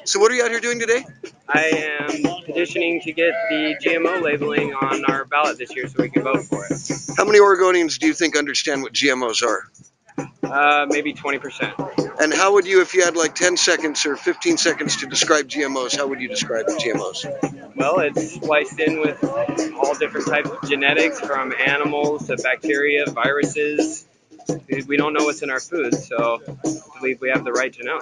So what are you out here doing today? I am petitioning to get the GMO labeling on our ballot this year so we can vote for it. How many Oregonians do you think understand what GMOs are? Maybe 20%. And how would you, if you had like 10 seconds or 15 seconds to describe GMOs, how would you describe GMOs? Well, it's spliced in with all different types of genetics, from animals to bacteria, viruses. We don't know what's in our food, so I believe we have the right to know.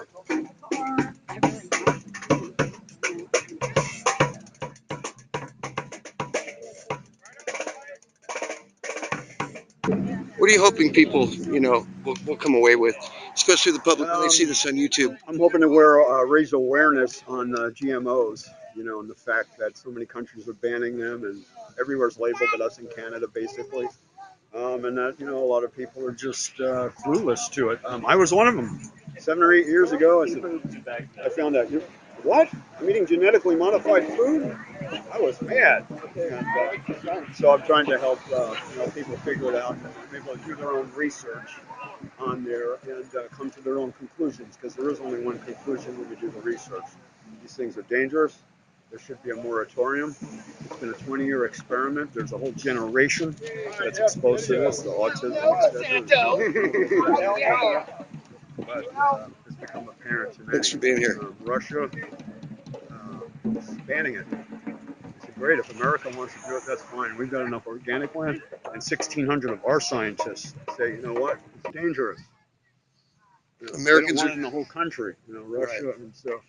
What are you hoping people, will come away with, especially the public when they see this on YouTube? I'm hoping to raise awareness on GMOs, and the fact that so many countries are banning them and everywhere's labeled but us in Canada, basically. And that, a lot of people are just clueless to it. I was one of them. 7 or 8 years ago, I found out, what? I'm eating genetically modified food? I was mad. And, so I'm trying to help people figure it out, and people do their own research on there and come to their own conclusions, because there is only one conclusion when you do the research. These things are dangerous. There should be a moratorium. It's been a 20-year experiment. There's a whole generation that's exposed to this, the autism, etc. But it's become apparent to me. Thanks for being here. Russia is banning it. It's great. If America wants to do it, that's fine. We've got enough organic land, and 1,600 of our scientists say, you know what, it's dangerous. Americans they don't want are it in the whole country. Russia, right. And so.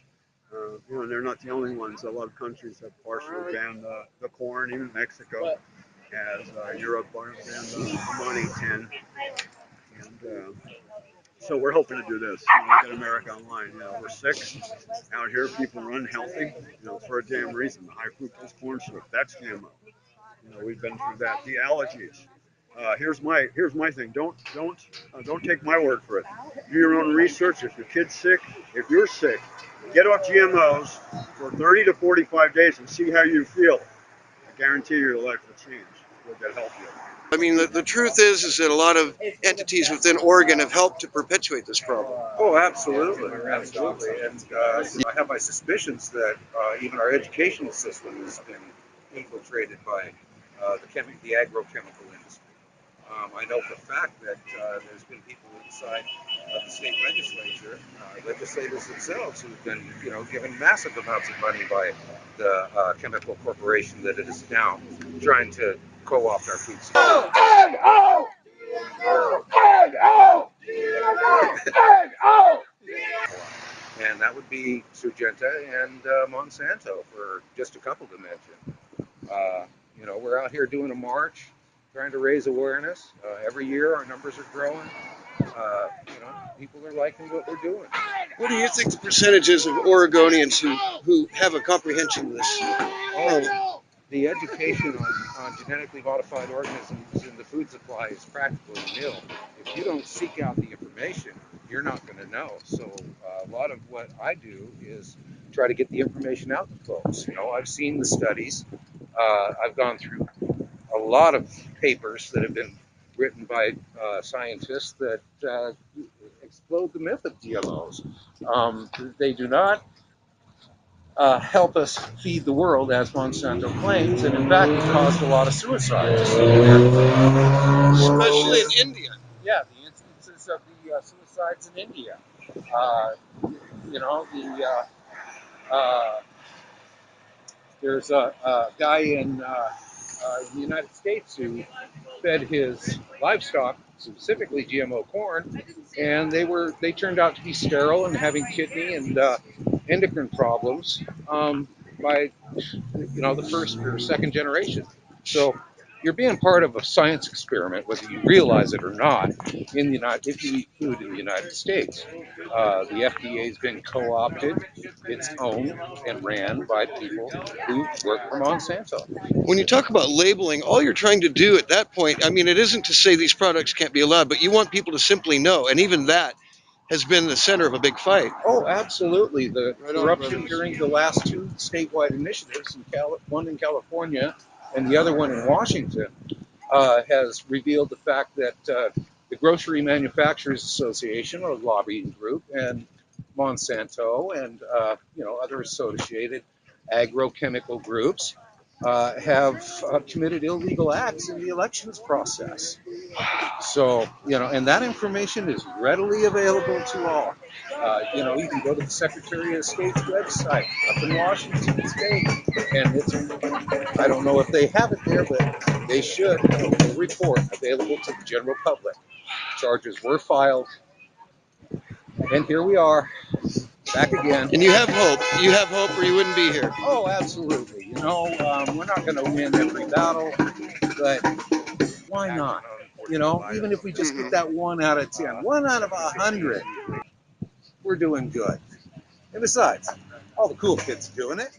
And they're not the only ones. A lot of countries have partially banned the corn. Even Mexico has. Europe banned the money tin. And so we're hoping to do this. Get America online. We're sick out here. People are unhealthy. For a damn reason. The high fructose corn syrup. That's GMO. We've been through that. The allergies. Here's my thing. Don't take my word for it. Do your own research. If your kid's sick, if you're sick, get off GMOs for 30 to 45 days and see how you feel. I guarantee your life will change. You'll get healthier. I mean, the truth is that a lot of entities within Oregon have helped to perpetuate this problem. Oh, absolutely, absolutely. And I have my suspicions that even our educational system has been infiltrated by the agrochemical industry. I know for a fact that there's been people inside of the state legislature, legislators themselves, who've been, given massive amounts of money by the chemical corporation that it is now trying to co-opt our food supply. And that would be Syngenta and Monsanto, for just a couple to mention. We're out here doing a march, trying to raise awareness. Every year our numbers are growing. People are liking what we're doing. What do you think the percentage is of Oregonians who have a comprehension of this? The education on genetically modified organisms in the food supply is practically nil. If you don't seek out the information, you're not going to know. So a lot of what I do is try to get the information out to folks. I've seen the studies. I've gone through a lot of papers that have been written by scientists that explode the myth of GMOs. They do not help us feed the world, as Monsanto claims, and in fact, it's caused a lot of suicides. Especially in India. Yeah, the instances of the suicides in India. There's a guy in the United States who fed his livestock specifically GMO corn, and they turned out to be sterile and having kidney and endocrine problems by the first or second generation. So you're being part of a science experiment, whether you realize it or not. If you eat food in the United States, the FDA has been co-opted. It's owned and ran by people who work for Monsanto. When you talk about labeling, all you're trying to do at that point, I mean, it isn't to say these products can't be allowed, but you want people to simply know, and even that has been the center of a big fight. Oh, absolutely. The corruption during the last two statewide initiatives, one in California and the other one in Washington, has revealed the fact that the Grocery Manufacturers Association, or lobbying group, and Monsanto and other associated agrochemical groups have committed illegal acts in the elections process. So, and that information is readily available to all. You can go to the Secretary of State's website up in Washington State, and I don't know if they have it there, but they should have a full report available to the general public. Charges were filed, and here we are, back again. And you have hope. You have hope, or you wouldn't be here. Oh, absolutely. We're not going to win every battle, but why not? Even if we just get that 1 out of 10, 1 out of 100, we're doing good. And besides, all the cool kids are doing it.